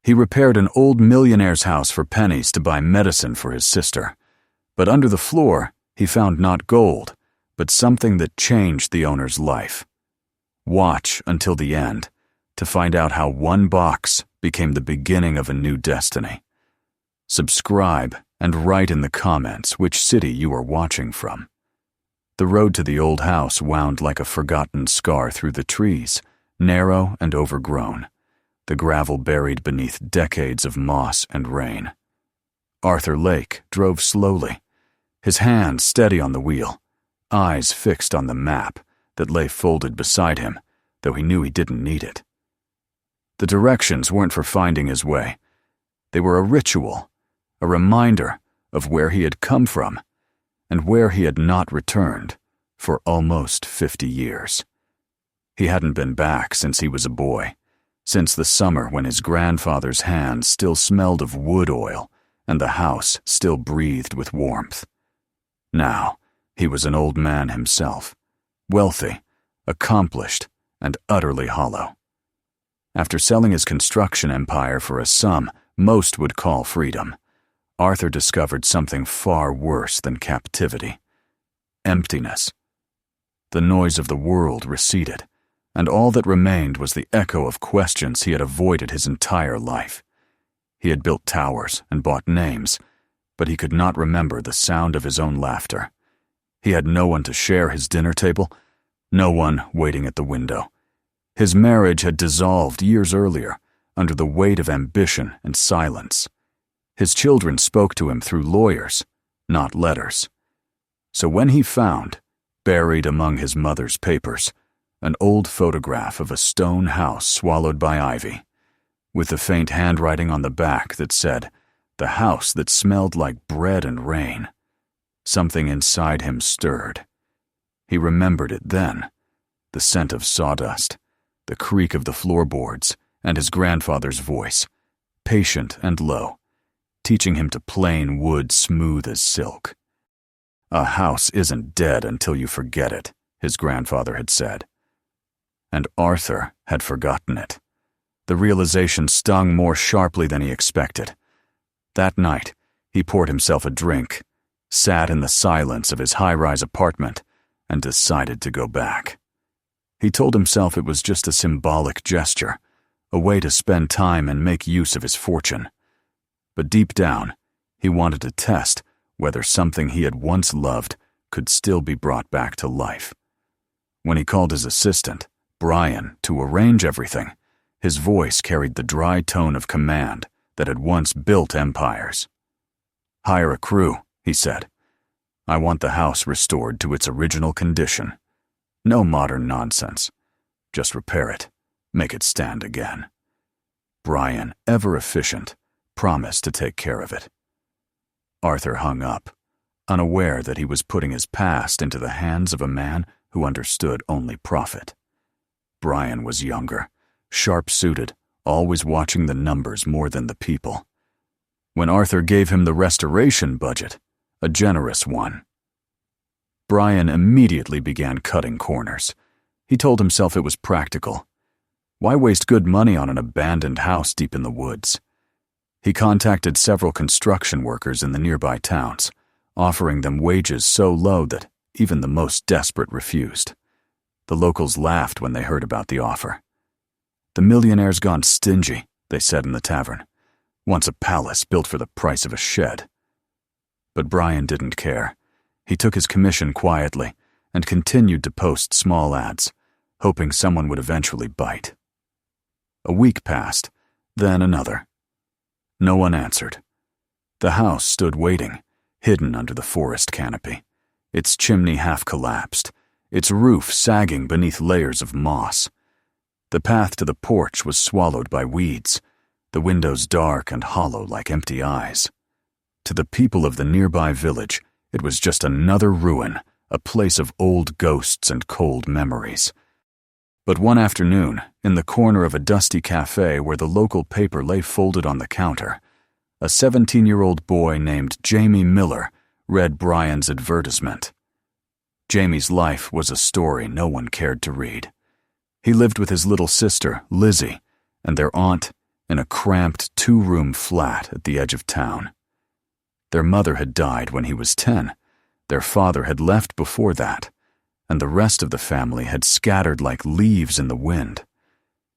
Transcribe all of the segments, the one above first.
He repaired an old millionaire's house for pennies to buy medicine for his sister. But under the floor, he found not gold, but something that changed the owner's life. Watch until the end to find out how one box became the beginning of a new destiny. Subscribe and write in the comments which city you are watching from. The road to the old house wound like a forgotten scar through the trees, narrow and overgrown, the gravel buried beneath decades of moss and rain. Arthur Lake drove slowly, his hand steady on the wheel, eyes fixed on the map that lay folded beside him, though he knew he didn't need it. The directions weren't for finding his way. They were a ritual, a reminder of where he had come from and where he had not returned for almost 50 years. He hadn't been back since he was a boy, since the summer when his grandfather's hands still smelled of wood oil and the house still breathed with warmth. Now, he was an old man himself, wealthy, accomplished, and utterly hollow. After selling his construction empire for a sum most would call freedom, Arthur discovered something far worse than captivity: emptiness. The noise of the world receded, and all that remained was the echo of questions he had avoided his entire life. He had built towers and bought names, but he could not remember the sound of his own laughter. He had no one to share his dinner table, no one waiting at the window. His marriage had dissolved years earlier under the weight of ambition and silence. His children spoke to him through lawyers, not letters. So when he found, buried among his mother's papers, an old photograph of a stone house swallowed by ivy, with the faint handwriting on the back that said, "The house that smelled like bread and rain," something inside him stirred. He remembered it then, the scent of sawdust, the creak of the floorboards, and his grandfather's voice, patient and low, teaching him to plane wood smooth as silk. "A house isn't dead until you forget it," his grandfather had said. And Arthur had forgotten it. The realization stung more sharply than he expected. That night, he poured himself a drink, sat in the silence of his high-rise apartment, and decided to go back. He told himself it was just a symbolic gesture, a way to spend time and make use of his fortune. But deep down, he wanted to test whether something he had once loved could still be brought back to life. When he called his assistant, Brian, to arrange everything, his voice carried the dry tone of command that had once built empires. "Hire a crew," he said. "I want the house restored to its original condition. No modern nonsense. Just repair it, make it stand again." Brian, ever efficient, promised to take care of it. Arthur hung up, unaware that he was putting his past into the hands of a man who understood only profit. Brian was younger, sharp-suited, always watching the numbers more than the people. When Arthur gave him the restoration budget, a generous one, Brian immediately began cutting corners. He told himself it was practical. Why waste good money on an abandoned house deep in the woods? He contacted several construction workers in the nearby towns, offering them wages so low that even the most desperate refused. The locals laughed when they heard about the offer. "The millionaire's gone stingy," they said in the tavern. "Wants a palace built for the price of a shed." But Brian didn't care. He took his commission quietly and continued to post small ads, hoping someone would eventually bite. A week passed, then another. No one answered. The house stood waiting, hidden under the forest canopy, its chimney half collapsed, its roof sagging beneath layers of moss. The path to the porch was swallowed by weeds, the windows dark and hollow like empty eyes. To the people of the nearby village, it was just another ruin, a place of old ghosts and cold memories. But one afternoon, in the corner of a dusty cafe where the local paper lay folded on the counter, a 17-year-old boy named Jamie Miller read Brian's advertisement. Jamie's life was a story no one cared to read. He lived with his little sister, Lizzie, and their aunt, in a cramped 2-room flat at the edge of town. Their mother had died when he was 10, their father had left before that, and the rest of the family had scattered like leaves in the wind.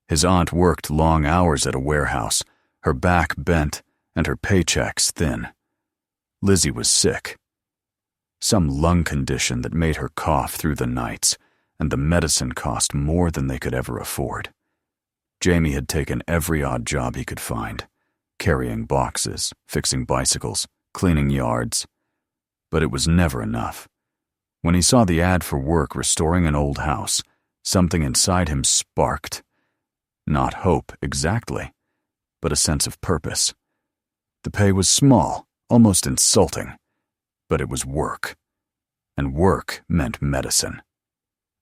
His aunt worked long hours at a warehouse, her back bent and her paychecks thin. Lizzie was sick. Some lung condition that made her cough through the nights, and the medicine cost more than they could ever afford. Jamie had taken every odd job he could find, carrying boxes, fixing bicycles, cleaning yards. But it was never enough. When he saw the ad for work restoring an old house, something inside him sparked. Not hope exactly, but a sense of purpose. The pay was small, almost insulting, but it was work. And work meant medicine.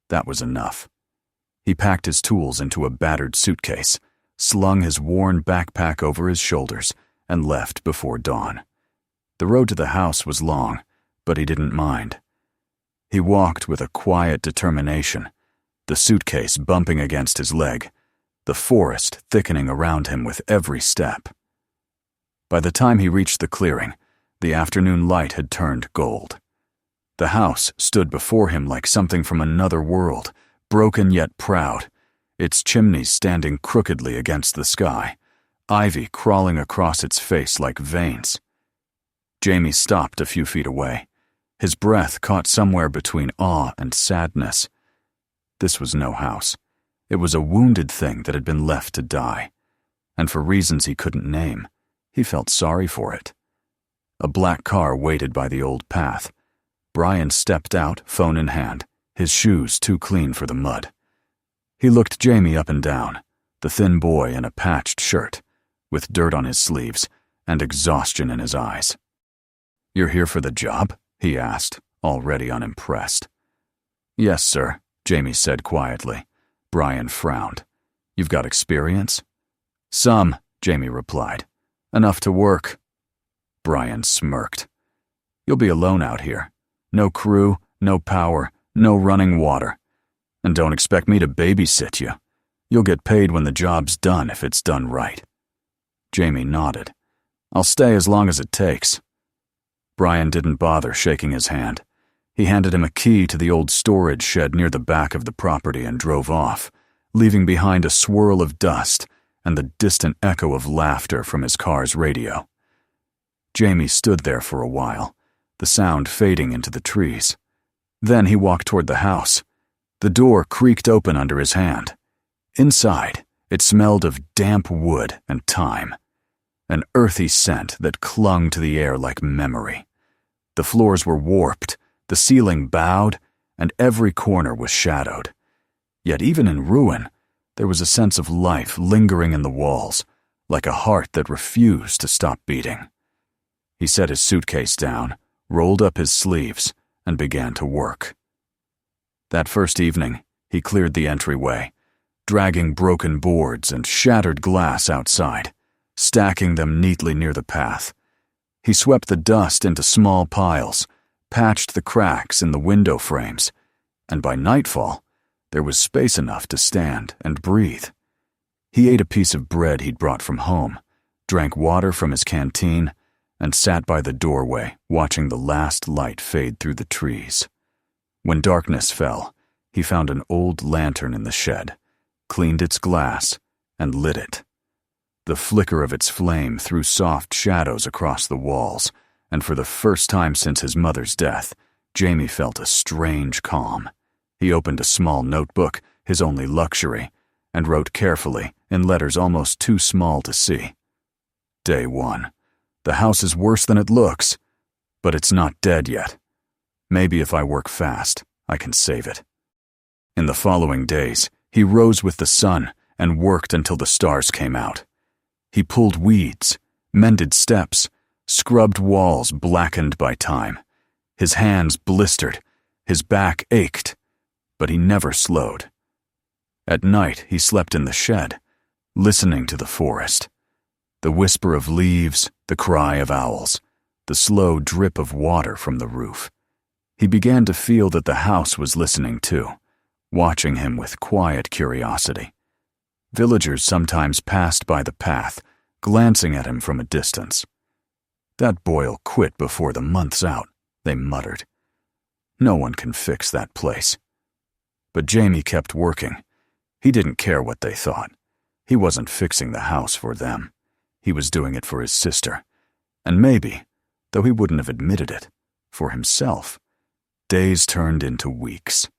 That was enough. He packed his tools into a battered suitcase, slung his worn backpack over his shoulders, and left before dawn. The road to the house was long, but he didn't mind. He walked with a quiet determination, the suitcase bumping against his leg, the forest thickening around him with every step. By the time he reached the clearing, the afternoon light had turned gold. The house stood before him like something from another world, broken yet proud, its chimneys standing crookedly against the sky, ivy crawling across its face like veins. Jamie stopped a few feet away, his breath caught somewhere between awe and sadness. This was no house. It was a wounded thing that had been left to die, and for reasons he couldn't name, he felt sorry for it. A black car waited by the old path. Brian stepped out, phone in hand, his shoes too clean for the mud. He looked Jamie up and down, the thin boy in a patched shirt, with dirt on his sleeves and exhaustion in his eyes. "You're here for the job?" he asked, already unimpressed. "Yes, sir," Jamie said quietly. Brian frowned. "You've got experience?" "Some," Jamie replied. "Enough to work." Brian smirked. "You'll be alone out here. No crew, no power, no running water. And don't expect me to babysit you. You'll get paid when the job's done if it's done right." Jamie nodded. "I'll stay as long as it takes." Brian didn't bother shaking his hand. He handed him a key to the old storage shed near the back of the property and drove off, leaving behind a swirl of dust and the distant echo of laughter from his car's radio. Jamie stood there for a while, the sound fading into the trees. Then he walked toward the house. The door creaked open under his hand. Inside, it smelled of damp wood and thyme, an earthy scent that clung to the air like memory. The floors were warped, the ceiling bowed, and every corner was shadowed. Yet even in ruin, there was a sense of life lingering in the walls, like a heart that refused to stop beating. He set his suitcase down, rolled up his sleeves, and began to work. That first evening, he cleared the entryway, dragging broken boards and shattered glass outside, stacking them neatly near the path. He swept the dust into small piles, patched the cracks in the window frames, and by nightfall, there was space enough to stand and breathe. He ate a piece of bread he'd brought from home, drank water from his canteen, and sat by the doorway watching the last light fade through the trees. When darkness fell, he found an old lantern in the shed, cleaned its glass, and lit it. The flicker of its flame threw soft shadows across the walls, and for the first time since his mother's death, Jamie felt a strange calm. He opened a small notebook, his only luxury, and wrote carefully, in letters almost too small to see. Day 1. The house is worse than it looks, but it's not dead yet. Maybe if I work fast, I can save it. In the following days, he rose with the sun and worked until the stars came out. He pulled weeds, mended steps, scrubbed walls blackened by time. His hands blistered, his back ached, but he never slowed. At night, he slept in the shed, listening to the forest. The whisper of leaves, the cry of owls, the slow drip of water from the roof. He began to feel that the house was listening too, watching him with quiet curiosity. Villagers sometimes passed by the path, glancing at him from a distance. "That boy'll quit before the month's out," they muttered. "No one can fix that place." But Jamie kept working. He didn't care what they thought. He wasn't fixing the house for them. He was doing it for his sister. And maybe, though he wouldn't have admitted it, for himself. Days turned into weeks.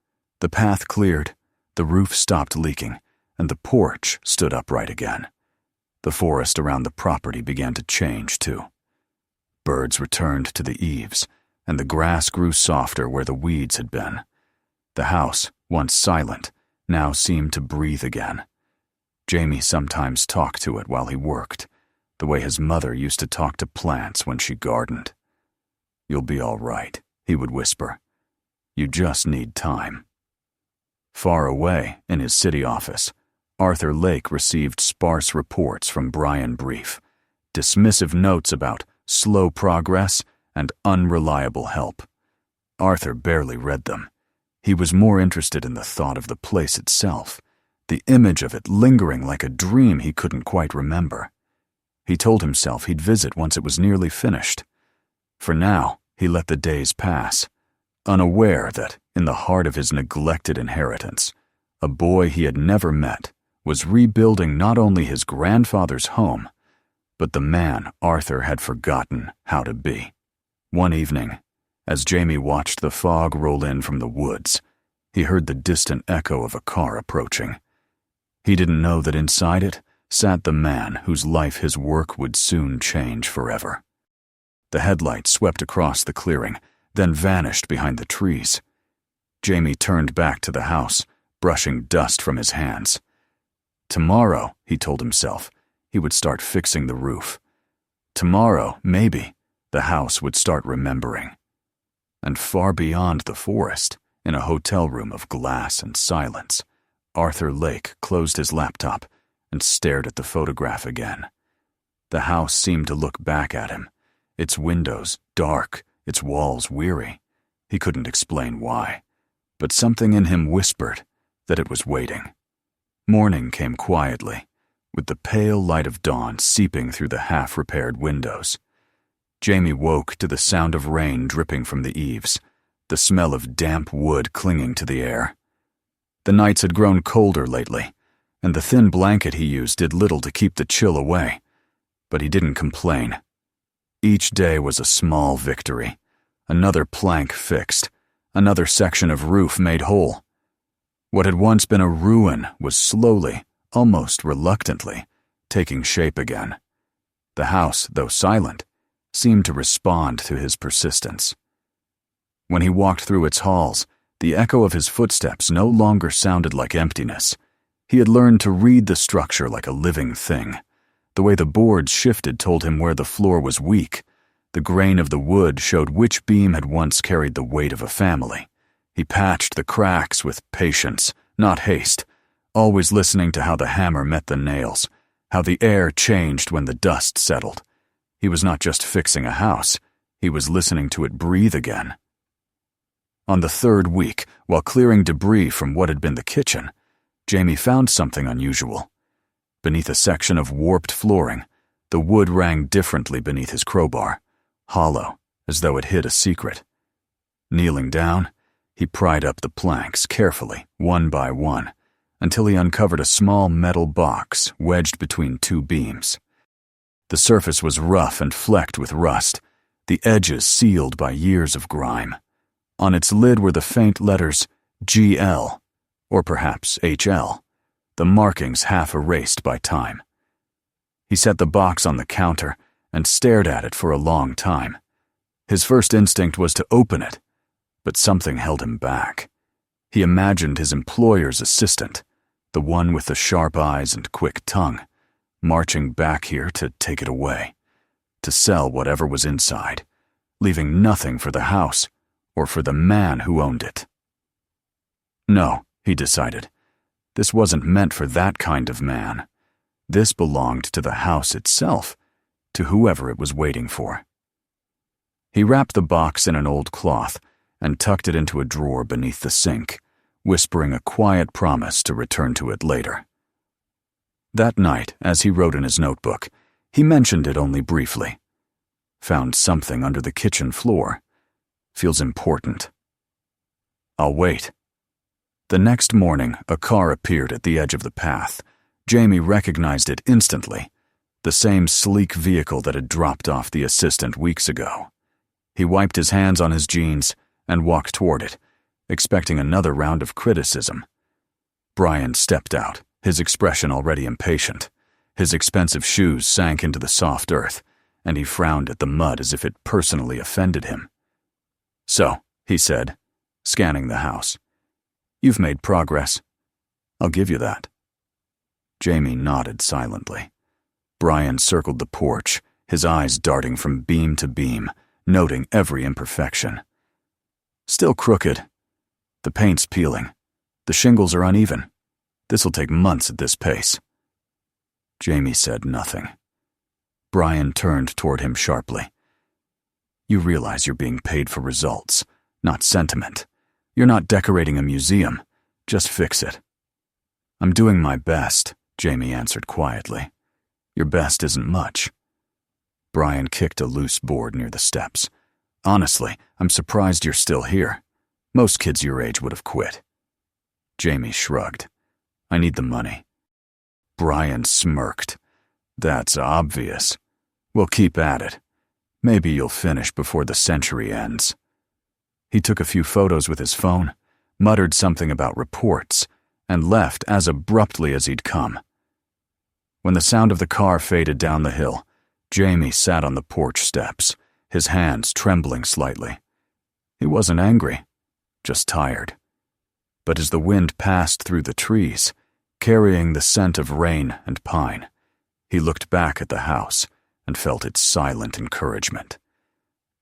The path cleared, the roof stopped leaking, and the porch stood upright again. The forest around the property began to change, too. Birds returned to the eaves, and the grass grew softer where the weeds had been. The house, once silent, now seemed to breathe again. Jamie sometimes talked to it while he worked, the way his mother used to talk to plants when she gardened. "You'll be all right," he would whisper. "You just need time." Far away, in his city office, Arthur Lake received sparse reports from Brian Brief, dismissive notes about slow progress and unreliable help. Arthur barely read them. He was more interested in the thought of the place itself, the image of it lingering like a dream he couldn't quite remember. He told himself he'd visit once it was nearly finished. For now, he let the days pass, unaware that, in the heart of his neglected inheritance, a boy he had never met was rebuilding not only his grandfather's home, but the man Arthur had forgotten how to be. One evening, as Jamie watched the fog roll in from the woods, he heard the distant echo of a car approaching. He didn't know that inside it sat the man whose life his work would soon change forever. The headlight swept across the clearing, then vanished behind the trees. Jamie turned back to the house, brushing dust from his hands. Tomorrow, he told himself, he would start fixing the roof. Tomorrow, maybe, the house would start remembering. And far beyond the forest, in a hotel room of glass and silence, Arthur Lake closed his laptop and stared at the photograph again. The house seemed to look back at him, its windows dark, its walls weary. He couldn't explain why, but something in him whispered that it was waiting. Morning came quietly, with the pale light of dawn seeping through the half-repaired windows. Jamie woke to the sound of rain dripping from the eaves, the smell of damp wood clinging to the air. The nights had grown colder lately, and the thin blanket he used did little to keep the chill away, but he didn't complain. Each day was a small victory, another plank fixed, another section of roof made whole. What had once been a ruin was slowly, almost reluctantly, taking shape again. The house, though silent, seemed to respond to his persistence. When he walked through its halls, the echo of his footsteps no longer sounded like emptiness. He had learned to read the structure like a living thing. The way the boards shifted told him where the floor was weak. The grain of the wood showed which beam had once carried the weight of a family. He patched the cracks with patience, not haste, always listening to how the hammer met the nails, how the air changed when the dust settled. He was not just fixing a house, he was listening to it breathe again. On the third week, while clearing debris from what had been the kitchen, Jamie found something unusual. Beneath a section of warped flooring, the wood rang differently beneath his crowbar, hollow, as though it hid a secret. Kneeling down, he pried up the planks carefully, one by one, until he uncovered a small metal box wedged between two beams. The surface was rough and flecked with rust, the edges sealed by years of grime. On its lid were the faint letters GL, or perhaps HL, the markings half erased by time. He set the box on the counter and stared at it for a long time. His first instinct was to open it, but something held him back. He imagined his employer's assistant, the one with the sharp eyes and quick tongue, marching back here to take it away, to sell whatever was inside, leaving nothing for the house or for the man who owned it. No, he decided. This wasn't meant for that kind of man. This belonged to the house itself, to whoever it was waiting for. He wrapped the box in an old cloth and tucked it into a drawer beneath the sink, whispering a quiet promise to return to it later. That night, as he wrote in his notebook, he mentioned it only briefly. Found something under the kitchen floor. Feels important. I'll wait. The next morning, a car appeared at the edge of the path. Jamie recognized it instantly. The same sleek vehicle that had dropped off the assistant weeks ago. He wiped his hands on his jeans and walked toward it, expecting another round of criticism. Brian stepped out, his expression already impatient. His expensive shoes sank into the soft earth, and he frowned at the mud as if it personally offended him. "So," he said, scanning the house, "you've made progress. I'll give you that." Jamie nodded silently. Brian circled the porch, his eyes darting from beam to beam, noting every imperfection. "Still crooked. The paint's peeling. The shingles are uneven. This'll take months at this pace." Jamie said nothing. Brian turned toward him sharply. "You realize you're being paid for results, not sentiment. You're not decorating a museum. Just fix it." "I'm doing my best," Jamie answered quietly. "Your best isn't much." Brian kicked a loose board near the steps. "Honestly, I'm surprised you're still here. Most kids your age would have quit." Jamie shrugged. "I need the money." Brian smirked. "That's obvious. We'll keep at it. Maybe you'll finish before the century ends." He took a few photos with his phone, muttered something about reports, and left as abruptly as he'd come. When the sound of the car faded down the hill, Jamie sat on the porch steps, his hands trembling slightly. He wasn't angry, just tired. But as the wind passed through the trees, carrying the scent of rain and pine, he looked back at the house and felt its silent encouragement.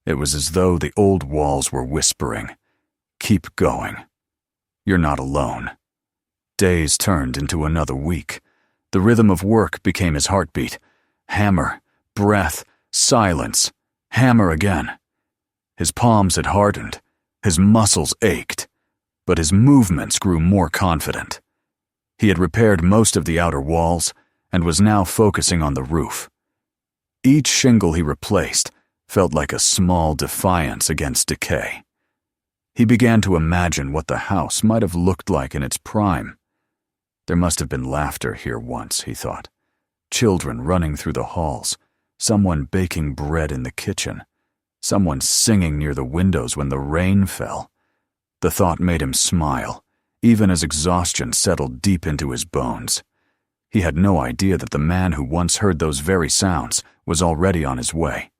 It was as though the old walls were whispering, "Keep going. You're not alone." Days turned into another week. The rhythm of work became his heartbeat. Hammer, breath, silence, hammer again. His palms had hardened, his muscles ached, but his movements grew more confident. He had repaired most of the outer walls and was now focusing on the roof. Each shingle he replaced felt like a small defiance against decay. He began to imagine what the house might have looked like in its prime. There must have been laughter here once, he thought. Children running through the halls, someone baking bread in the kitchen, someone singing near the windows when the rain fell. The thought made him smile, even as exhaustion settled deep into his bones. He had no idea that the man who once heard those very sounds was already on his way.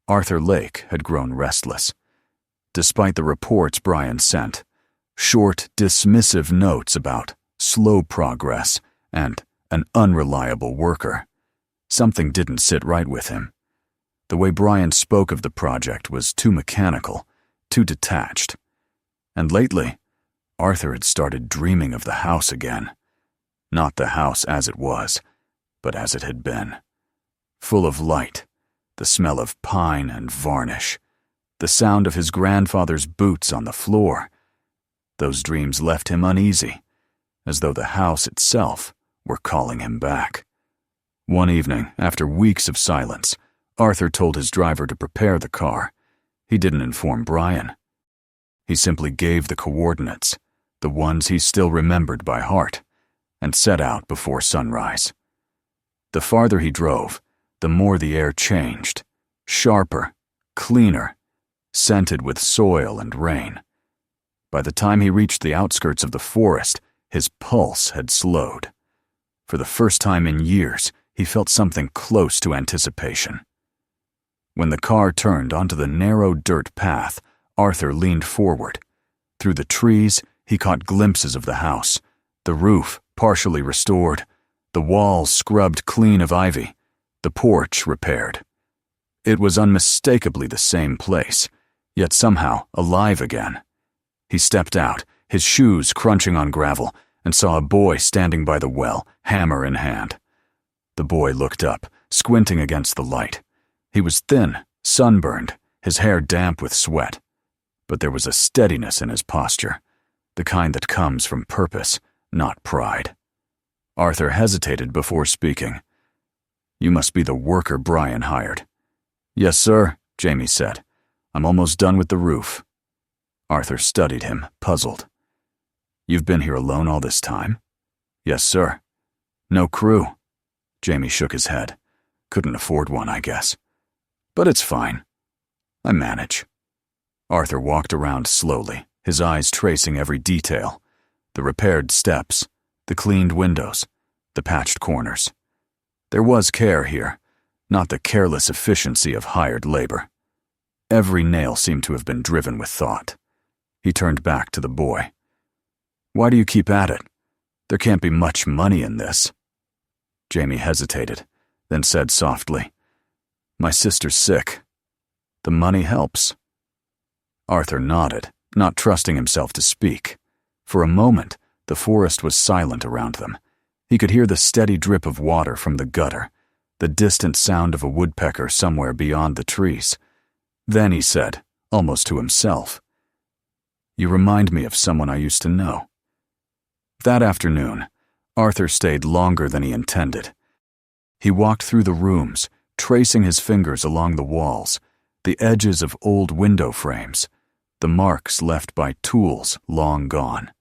Arthur Lake had grown restless. Despite the reports Brian sent, short, dismissive notes about slow progress and an unreliable worker, something didn't sit right with him. The way Brian spoke of the project was too mechanical, too detached. And lately, Arthur had started dreaming of the house again. Not the house as it was, but as it had been. Full of light, the smell of pine and varnish, the sound of his grandfather's boots on the floor. Those dreams left him uneasy, as though the house itself were calling him back. One evening, after weeks of silence, Arthur told his driver to prepare the car. He didn't inform Brian. He simply gave the coordinates, the ones he still remembered by heart, and set out before sunrise. The farther he drove, the more the air changed, sharper, cleaner, scented with soil and rain. By the time he reached the outskirts of the forest, his pulse had slowed. For the first time in years, he felt something close to anticipation. When the car turned onto the narrow dirt path, Arthur leaned forward. Through the trees, he caught glimpses of the house, the roof partially restored, the walls scrubbed clean of ivy, the porch repaired. It was unmistakably the same place, yet somehow alive again. He stepped out, his shoes crunching on gravel, and saw a boy standing by the well, hammer in hand. The boy looked up, squinting against the light. He was thin, sunburned, his hair damp with sweat. But there was a steadiness in his posture, the kind that comes from purpose, not pride. Arthur hesitated before speaking. "You must be the worker Brian hired." "Yes, sir," Jamie said. "I'm almost done with the roof." Arthur studied him, puzzled. "You've been here alone all this time?" "Yes, sir." "No crew?" Jamie shook his head. "Couldn't afford one, I guess. But it's fine. I manage." Arthur walked around slowly, his eyes tracing every detail. The repaired steps, the cleaned windows, the patched corners. There was care here, not the careless efficiency of hired labor. Every nail seemed to have been driven with thought. He turned back to the boy. "Why do you keep at it? There can't be much money in this." Jamie hesitated, then said softly, "My sister's sick. The money helps." Arthur nodded, not trusting himself to speak. For a moment, the forest was silent around them. He could hear the steady drip of water from the gutter, the distant sound of a woodpecker somewhere beyond the trees. Then he said, almost to himself, "You remind me of someone I used to know." That afternoon, Arthur stayed longer than he intended. He walked through the rooms, tracing his fingers along the walls, the edges of old window frames, the marks left by tools long gone.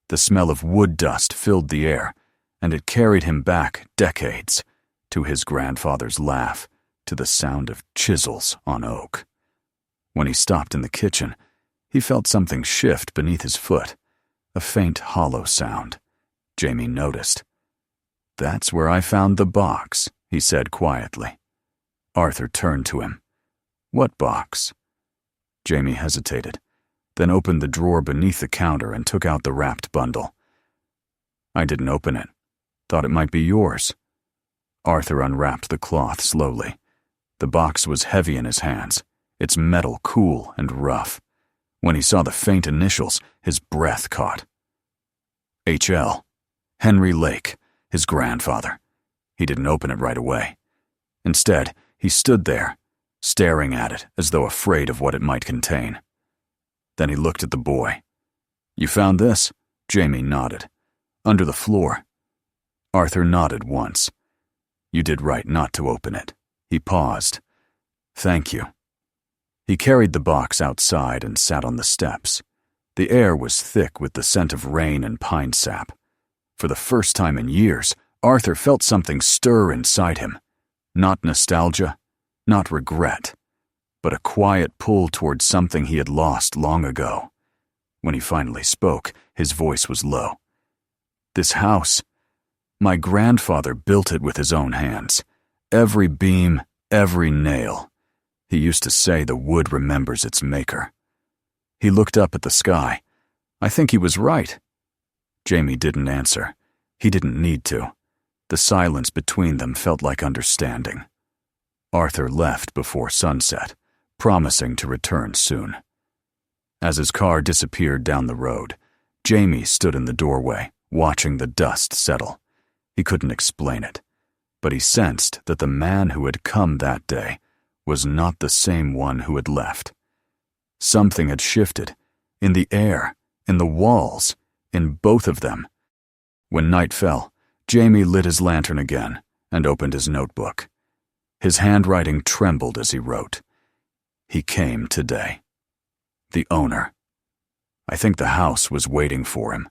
The smell of wood dust filled the air, and it carried him back decades, to his grandfather's laugh, to the sound of chisels on oak. When he stopped in the kitchen, he felt something shift beneath his foot, a faint hollow sound. Jamie noticed. "That's where I found the box," he said quietly. Arthur turned to him. "What box?" Jamie hesitated, then opened the drawer beneath the counter and took out the wrapped bundle. "I didn't open it. Thought it might be yours." Arthur unwrapped the cloth slowly. The box was heavy in his hands, its metal cool and rough. When he saw the faint initials, his breath caught. H.L. Henry Lake, his grandfather. He didn't open it right away. Instead, he stood there, staring at it as though afraid of what it might contain. Then he looked at the boy. "You found this?" Jamie nodded. "Under the floor." Arthur nodded once. "You did right not to open it." He paused. "Thank you." He carried the box outside and sat on the steps. The air was thick with the scent of rain and pine sap. For the first time in years, Arthur felt something stir inside him. Not nostalgia, not regret, but a quiet pull towards something he had lost long ago. When he finally spoke, his voice was low. "This house, my grandfather built it with his own hands. Every beam, every nail. He used to say the wood remembers its maker." He looked up at the sky. I think he was right. Jamie didn't answer. He didn't need to. The silence between them felt like understanding. Arthur left before sunset, promising to return soon. As his car disappeared down the road, Jamie stood in the doorway, watching the dust settle. He couldn't explain it, but he sensed that the man who had come that day was not the same one who had left. Something had shifted, in the air, in the walls, in both of them. When night fell, Jamie lit his lantern again and opened his notebook. His handwriting trembled as he wrote. He came today. The owner. I think the house was waiting for him.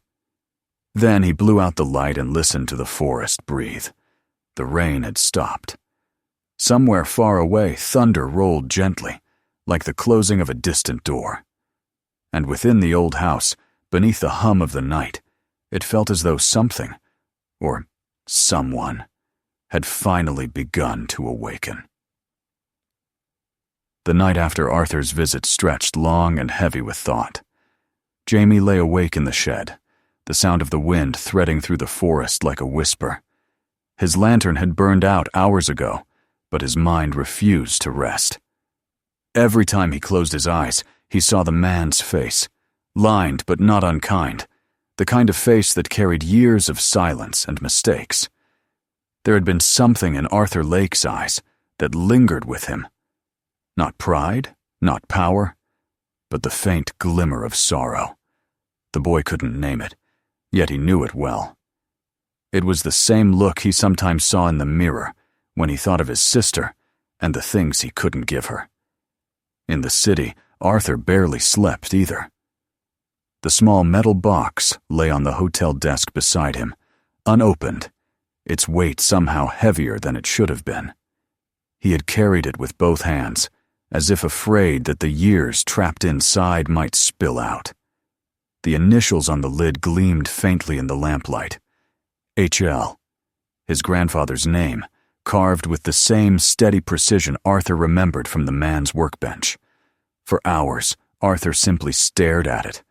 Then he blew out the light and listened to the forest breathe. The rain had stopped. Somewhere far away, thunder rolled gently, like the closing of a distant door. And within the old house, beneath the hum of the night, it felt as though something, or someone, had finally begun to awaken. The night after Arthur's visit stretched long and heavy with thought. Jamie lay awake in the shed, the sound of the wind threading through the forest like a whisper. His lantern had burned out hours ago, but his mind refused to rest. Every time he closed his eyes, he saw the man's face, lined but not unkind, the kind of face that carried years of silence and mistakes. There had been something in Arthur Lake's eyes that lingered with him. Not pride, not power, but the faint glimmer of sorrow. The boy couldn't name it, yet he knew it well. It was the same look he sometimes saw in the mirror when he thought of his sister and the things he couldn't give her. In the city, Arthur barely slept either. The small metal box lay on the hotel desk beside him, unopened, its weight somehow heavier than it should have been. He had carried it with both hands, as if afraid that the years trapped inside might spill out. The initials on the lid gleamed faintly in the lamplight. H.L., his grandfather's name, carved with the same steady precision Arthur remembered from the man's workbench. For hours, Arthur simply stared at it,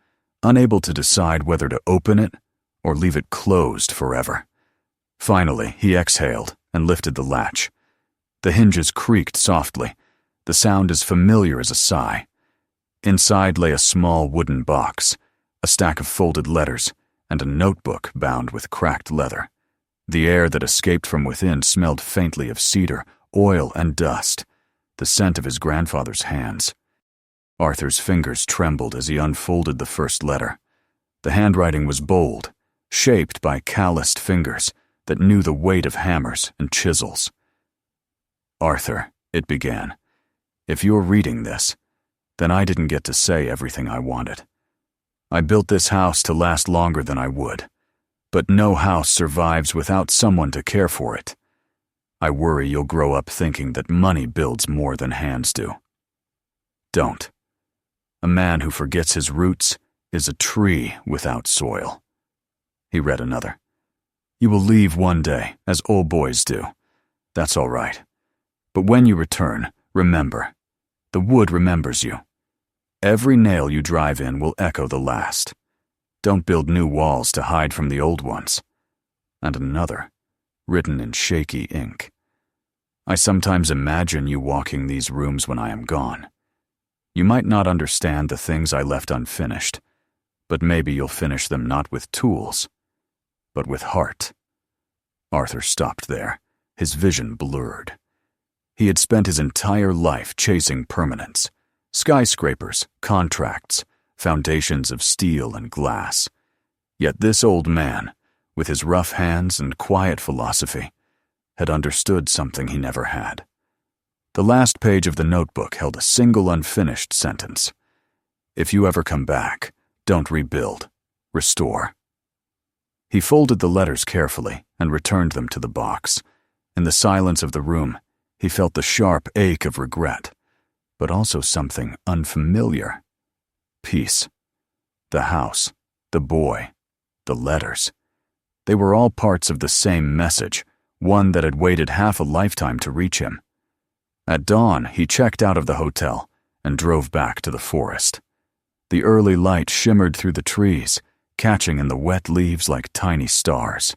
unable to decide whether to open it or leave it closed forever. Finally, he exhaled and lifted the latch. The hinges creaked softly, the sound as familiar as a sigh. Inside lay a small wooden box, a stack of folded letters, and a notebook bound with cracked leather. The air that escaped from within smelled faintly of cedar, oil, and dust, the scent of his grandfather's hands. Arthur's fingers trembled as he unfolded the first letter. The handwriting was bold, shaped by calloused fingers that knew the weight of hammers and chisels. Arthur, it began, if you're reading this, then I didn't get to say everything I wanted. I built this house to last longer than I would, but no house survives without someone to care for it. I worry you'll grow up thinking that money builds more than hands do. Don't. A man who forgets his roots is a tree without soil. He read another. You will leave one day, as old boys do. That's all right. But when you return, remember, the wood remembers you. Every nail you drive in will echo the last. Don't build new walls to hide from the old ones. And another, written in shaky ink. I sometimes imagine you walking these rooms when I am gone. You might not understand the things I left unfinished, but maybe you'll finish them not with tools, but with heart. Arthur stopped there, his vision blurred. He had spent his entire life chasing permanence. Skyscrapers, contracts, foundations of steel and glass. Yet this old man, with his rough hands and quiet philosophy, had understood something he never had. The last page of the notebook held a single unfinished sentence. If you ever come back, don't rebuild, restore. He folded the letters carefully and returned them to the box. In the silence of the room, he felt the sharp ache of regret, but also something unfamiliar. Peace. The house, the boy, the letters. They were all parts of the same message, one that had waited half a lifetime to reach him. At dawn, he checked out of the hotel and drove back to the forest. The early light shimmered through the trees, catching in the wet leaves like tiny stars.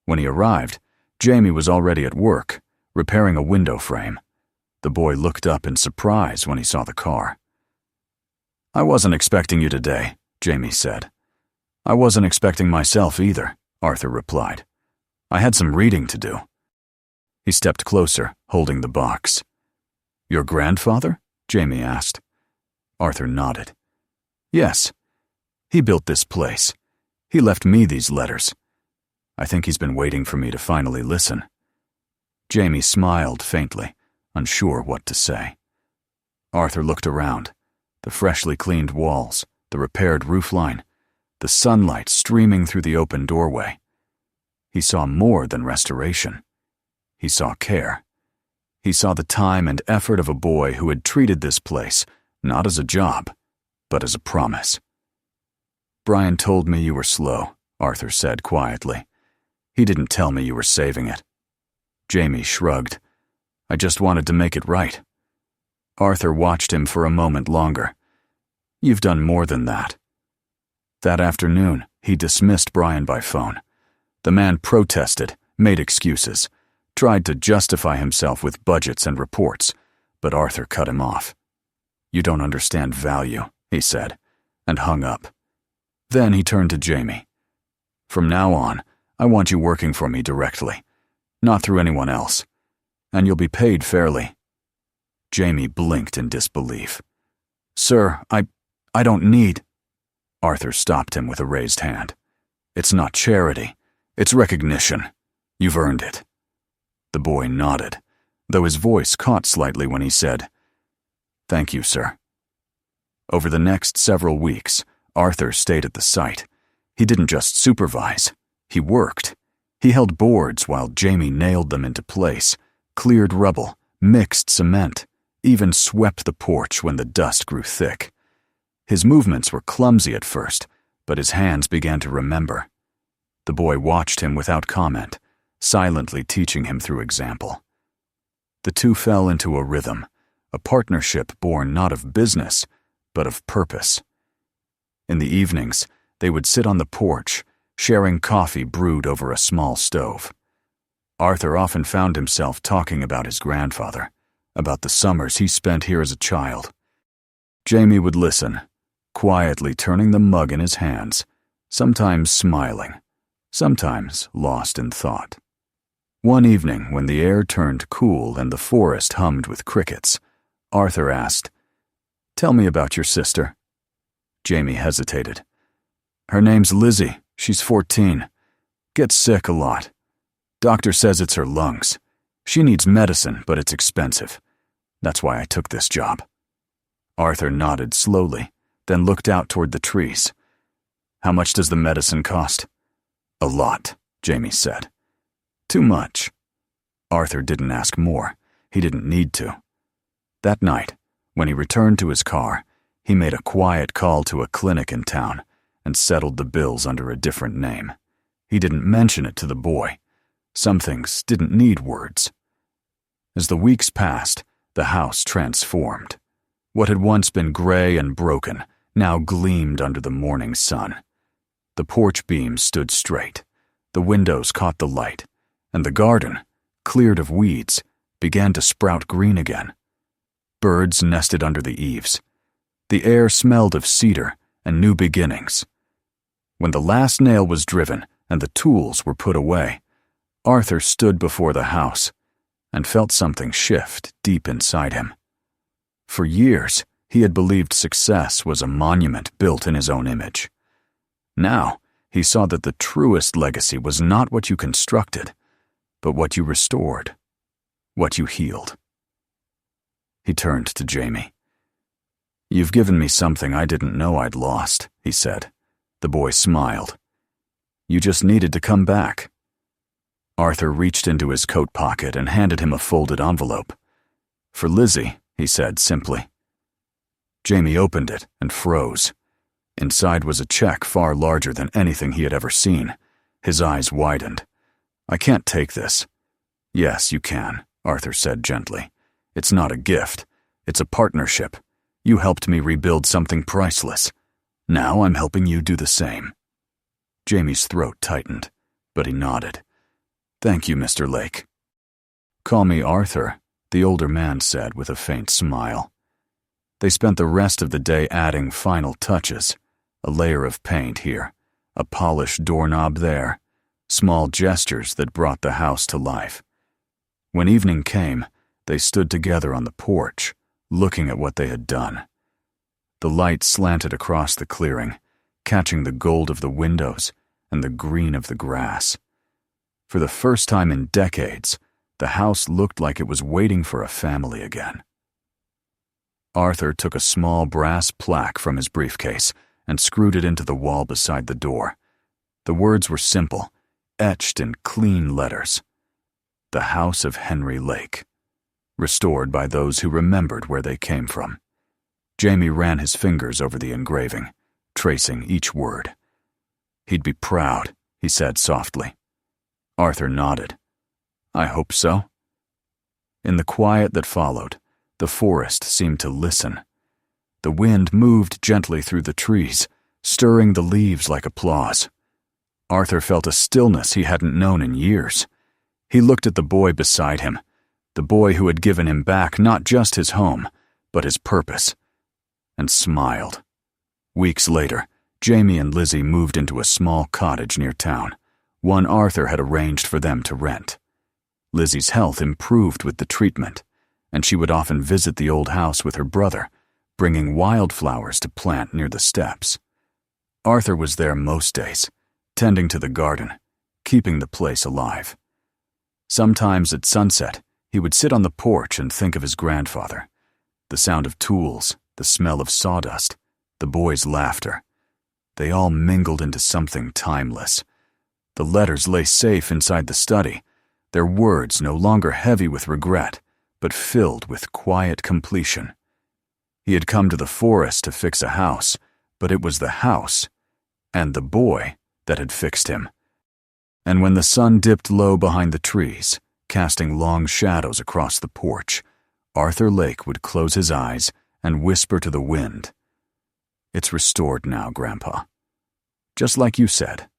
When he arrived, Jamie was already at work, repairing a window frame. The boy looked up in surprise when he saw the car. I wasn't expecting you today, Jamie said. I wasn't expecting myself either, Arthur replied. I had some reading to do. He stepped closer, holding the box. Your grandfather? Jamie asked. Arthur nodded. Yes. He built this place. He left me these letters. I think he's been waiting for me to finally listen. Jamie smiled faintly, unsure what to say. Arthur looked around. The freshly cleaned walls, the repaired roofline, the sunlight streaming through the open doorway. He saw more than restoration. He saw care. He saw the time and effort of a boy who had treated this place not as a job, but as a promise. Brian told me you were slow, Arthur said quietly. He didn't tell me you were saving it. Jamie shrugged. I just wanted to make it right. Arthur watched him for a moment longer. You've done more than that. That afternoon, he dismissed Brian by phone. The man protested, made excuses, tried to justify himself with budgets and reports, but Arthur cut him off. You don't understand value, he said, and hung up. Then he turned to Jamie. From now on, I want you working for me directly, not through anyone else, and you'll be paid fairly. Jamie blinked in disbelief. Sir, I don't need... Arthur stopped him with a raised hand. It's not charity. It's recognition. You've earned it." The boy nodded, though his voice caught slightly when he said, "Thank you, sir." Over the next several weeks, Arthur stayed at the site. He didn't just supervise, he worked. He held boards while Jamie nailed them into place, cleared rubble, mixed cement, even swept the porch when the dust grew thick. His movements were clumsy at first, but his hands began to remember. The boy watched him without comment, silently teaching him through example. The two fell into a rhythm, a partnership born not of business, but of purpose. In the evenings, they would sit on the porch, sharing coffee brewed over a small stove. Arthur often found himself talking about his grandfather, about the summers he spent here as a child. Jamie would listen, quietly turning the mug in his hands, sometimes smiling, sometimes lost in thought. One evening, when the air turned cool and the forest hummed with crickets, Arthur asked, "Tell me about your sister." Jamie hesitated. "Her name's Lizzie. She's 14. Gets sick a lot. Doctor says it's her lungs. She needs medicine, but it's expensive. That's why I took this job." Arthur nodded slowly, then looked out toward the trees. "How much does the medicine cost?" "A lot," Jamie said. "Too much." Arthur didn't ask more. He didn't need to. That night, when he returned to his car, he made a quiet call to a clinic in town and settled the bills under a different name. He didn't mention it to the boy. Some things didn't need words. As the weeks passed, the house transformed. What had once been gray and broken now gleamed under the morning sun. The porch beams stood straight, the windows caught the light, and the garden, cleared of weeds, began to sprout green again. Birds nested under the eaves. The air smelled of cedar and new beginnings. When the last nail was driven and the tools were put away, Arthur stood before the house and felt something shift deep inside him. For years, he had believed success was a monument built in his own image. Now, he saw that the truest legacy was not what you constructed, but what you restored, what you healed. He turned to Jamie. "You've given me something I didn't know I'd lost," he said. The boy smiled. "You just needed to come back." Arthur reached into his coat pocket and handed him a folded envelope. "For Lizzie," he said simply. Jamie opened it and froze. Inside was a check far larger than anything he had ever seen. His eyes widened. "I can't take this." "Yes, you can," Arthur said gently. "It's not a gift. It's a partnership. You helped me rebuild something priceless. Now I'm helping you do the same." Jamie's throat tightened, but he nodded. "Thank you, Mr. Lake." "Call me Arthur," the older man said with a faint smile. They spent the rest of the day adding final touches, a layer of paint here, a polished doorknob there, small gestures that brought the house to life. When evening came, they stood together on the porch, looking at what they had done. The light slanted across the clearing, catching the gold of the windows and the green of the grass. For the first time in decades, the house looked like it was waiting for a family again. Arthur took a small brass plaque from his briefcase and screwed it into the wall beside the door. The words were simple, etched in clean letters. "The House of Henry Lake," restored by those who remembered where they came from. Jamie ran his fingers over the engraving, tracing each word. "He'd be proud," he said softly. Arthur nodded. "I hope so." In the quiet that followed, the forest seemed to listen. The wind moved gently through the trees, stirring the leaves like applause. Arthur felt a stillness he hadn't known in years. He looked at the boy beside him, the boy who had given him back not just his home, but his purpose, and smiled. Weeks later, Jamie and Lizzie moved into a small cottage near town, one Arthur had arranged for them to rent. Lizzie's health improved with the treatment, and she would often visit the old house with her brother, bringing wildflowers to plant near the steps. Arthur was there most days, tending to the garden, keeping the place alive. Sometimes at sunset, he would sit on the porch and think of his grandfather. The sound of tools, the smell of sawdust, the boys' laughter. They all mingled into something timeless. The letters lay safe inside the study, their words no longer heavy with regret, but filled with quiet completion. He had come to the forest to fix a house, but it was the house and the boy that had fixed him. And when the sun dipped low behind the trees, casting long shadows across the porch, Arthur Lake would close his eyes and whisper to the wind, "It's restored now, Grandpa." Just like you said.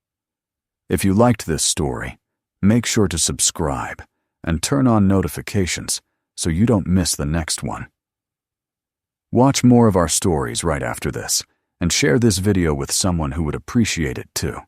If you liked this story, make sure to subscribe and turn on notifications so you don't miss the next one. Watch more of our stories right after this, and share this video with someone who would appreciate it too.